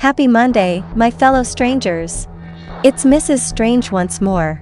Happy Monday, my fellow strangers. It's Mrs. Strange once more.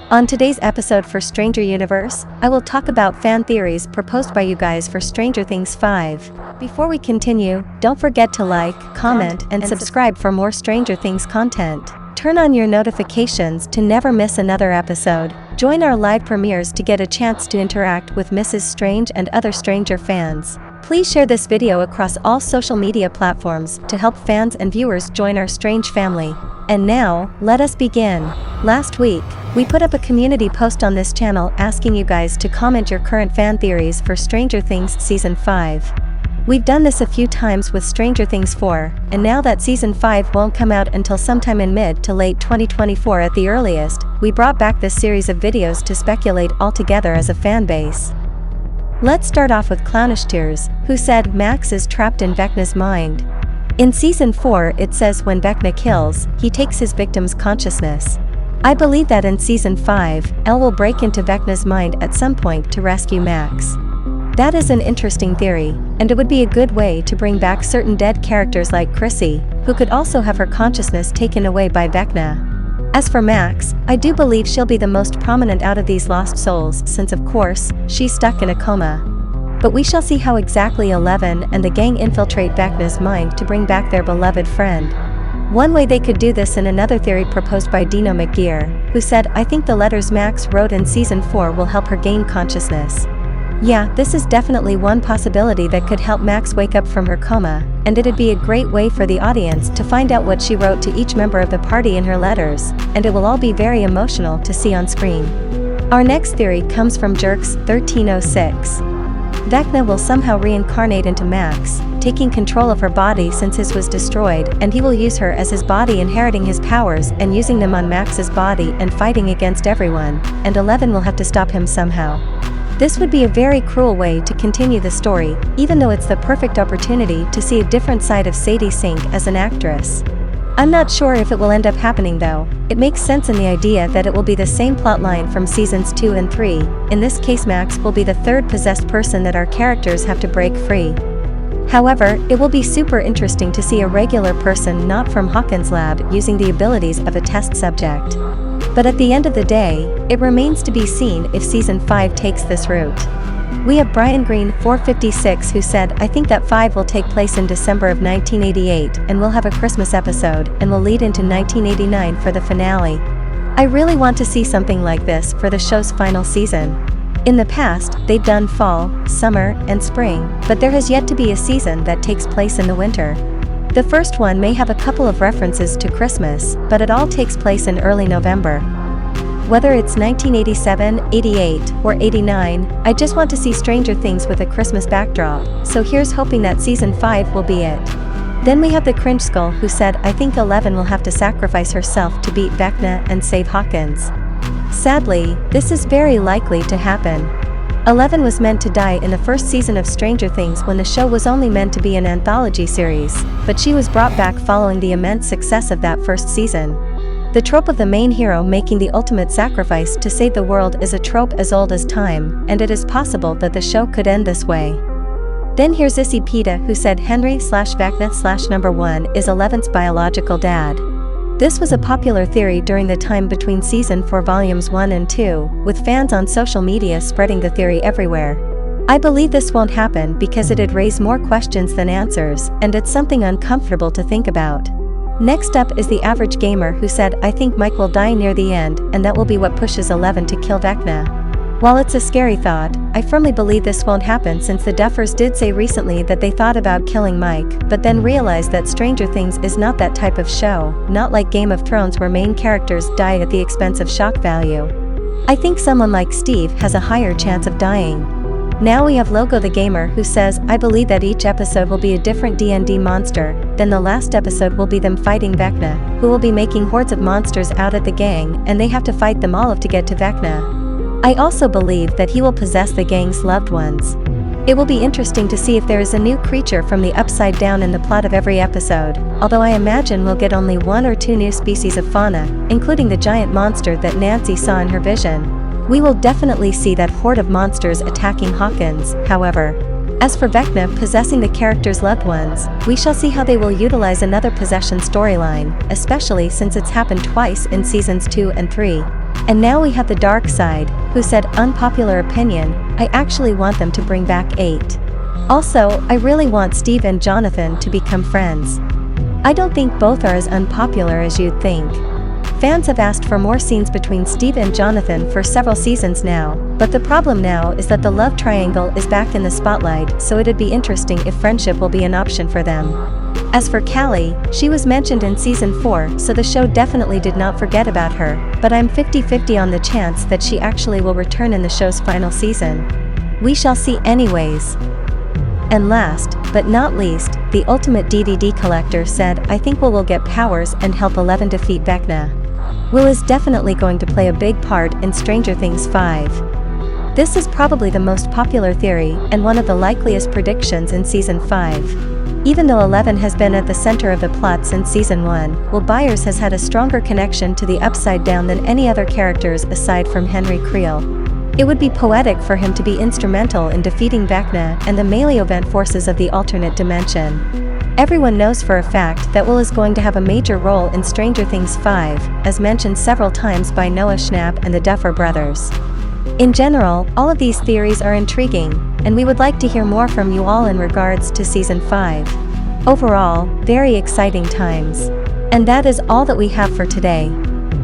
On today's episode for Stranger Universe, I will talk about fan theories proposed by you guys for Stranger Things 5. Before we continue, don't forget to like, comment, and subscribe for more Stranger Things content. Turn on your notifications to never miss another episode. Join our live premieres to get a chance to interact with Mrs. Strange and other Stranger fans. Please share this video across all social media platforms to help fans and viewers join our Strange family. And now, let us begin. Last week, we put up a community post on this channel asking you guys to comment your current fan theories for Stranger Things Season 5. We've done this a few times with Stranger Things 4, and now that Season 5 won't come out until sometime in mid to late 2024 at the earliest, we brought back this series of videos to speculate all together as a fan base. Let's start off with Clownish Tears, who said Max is trapped in Vecna's mind. In Season 4 it says when Vecna kills, he takes his victim's consciousness. I believe that in Season 5, Elle will break into Vecna's mind at some point to rescue Max. That is an interesting theory, and it would be a good way to bring back certain dead characters like Chrissy, who could also have her consciousness taken away by Vecna. As for Max, I do believe she'll be the most prominent out of these lost souls since of course, she's stuck in a coma. But we shall see how exactly Eleven and the gang infiltrate Vecna's mind to bring back their beloved friend. One way they could do this in another theory proposed by Dino McGear, who said I think the letters Max wrote in Season 4 will help her gain consciousness. Yeah, this is definitely one possibility that could help Max wake up from her coma, and it'd be a great way for the audience to find out what she wrote to each member of the party in her letters, and it will all be very emotional to see on screen. Our next theory comes from Jerks 1306. Vecna will somehow reincarnate into Max, taking control of her body since his was destroyed, and he will use her as his body, inheriting his powers and using them on Max's body and fighting against everyone, and Eleven will have to stop him somehow. This would be a very cruel way to continue the story, even though it's the perfect opportunity to see a different side of Sadie Sink as an actress. I'm not sure if it will end up happening though. It makes sense in the idea that it will be the same plotline from Seasons 2 and 3, in this case Max will be the third possessed person that our characters have to break free. However, it will be super interesting to see a regular person not from Hawkins' lab using the abilities of a test subject. But at the end of the day, it remains to be seen if Season 5 takes this route. We have Brian Green 456 who said I think that 5 will take place in December of 1988 and will have a Christmas episode and will lead into 1989 for the finale. I really want to see something like this for the show's final season. In the past, they've done fall, summer, and spring, but there has yet to be a season that takes place in the winter. The first one may have a couple of references to Christmas, but it all takes place in early November. Whether it's 1987, 88, or 89, I just want to see Stranger Things with a Christmas backdrop, so here's hoping that Season 5 will be it. Then we have the Cringe Skull who said I think Eleven will have to sacrifice herself to beat Vecna and save Hawkins. Sadly, this is very likely to happen. Eleven was meant to die in the first season of Stranger Things when the show was only meant to be an anthology series, but she was brought back following the immense success of that first season. The trope of the main hero making the ultimate sacrifice to save the world is a trope as old as time, and it is possible that the show could end this way. Then here's Issy Pita who said Henry/Vecna/1 is Eleven's biological dad. This was a popular theory during the time between Season 4 Volumes 1 and 2, with fans on social media spreading the theory everywhere. I believe this won't happen because it'd raise more questions than answers, and it's something uncomfortable to think about. Next up is the Average Gamer who said I think Mike will die near the end and that will be what pushes Eleven to kill Vecna. While it's a scary thought, I firmly believe this won't happen since the Duffers did say recently that they thought about killing Mike, but then realized that Stranger Things is not that type of show, not like Game of Thrones where main characters die at the expense of shock value. I think someone like Steve has a higher chance of dying. Now we have Logo the Gamer who says I believe that each episode will be a different D&D monster, then the last episode will be them fighting Vecna, who will be making hordes of monsters out at the gang and they have to fight them all to get to Vecna. I also believe that he will possess the gang's loved ones. It will be interesting to see if there is a new creature from the Upside Down in the plot of every episode, although I imagine we'll get only 1 or 2 new species of fauna, including the giant monster that Nancy saw in her vision. We will definitely see that horde of monsters attacking Hawkins, however. As for Vecna possessing the character's loved ones, we shall see how they will utilize another possession storyline, especially since it's happened twice in seasons 2 and 3. And now we have the dark side, who said, unpopular opinion, I actually want them to bring back 8. Also, I really want Steve and Jonathan to become friends. I don't think both are as unpopular as you'd think. Fans have asked for more scenes between Steve and Jonathan for several seasons now, but the problem now is that the love triangle is back in the spotlight, so it'd be interesting if friendship will be an option for them. As for Callie, she was mentioned in season 4, so the show definitely did not forget about her, but I'm 50-50 on the chance that she actually will return in the show's final season. We shall see anyways. And last, but not least, the ultimate DVD collector said, I think Will get powers and help Eleven defeat Vecna. Will is definitely going to play a big part in Stranger Things 5. This is probably the most popular theory and one of the likeliest predictions in season 5. Even though Eleven has been at the center of the plot since season 1, Will Byers has had a stronger connection to the Upside Down than any other characters aside from Henry Creel. It would be poetic for him to be instrumental in defeating Vecna and the Malevolent forces of the alternate dimension. Everyone knows for a fact that Will is going to have a major role in Stranger Things 5, as mentioned several times by Noah Schnapp and the Duffer Brothers. In general, all of these theories are intriguing, and we would like to hear more from you all in regards to Season 5. Overall, very exciting times. And that is all that we have for today.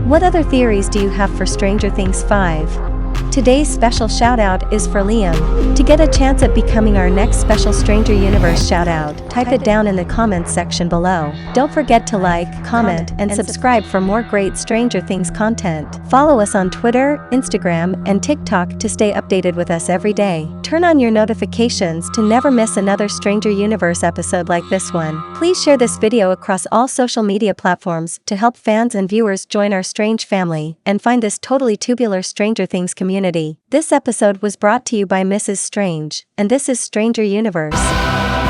What other theories do you have for Stranger Things 5? Today's special shoutout is for Liam. To get a chance at becoming our next special Stranger Universe shoutout, type it down in the comments section below. Don't forget to like, comment, and subscribe for more great Stranger Things content. Follow us on Twitter, Instagram, and TikTok to stay updated with us every day. Turn on your notifications to never miss another Stranger Universe episode like this one. Please share this video across all social media platforms to help fans and viewers join our strange family and find this totally tubular Stranger Things community. This episode was brought to you by Mrs. Strange, and this is Stranger Universe.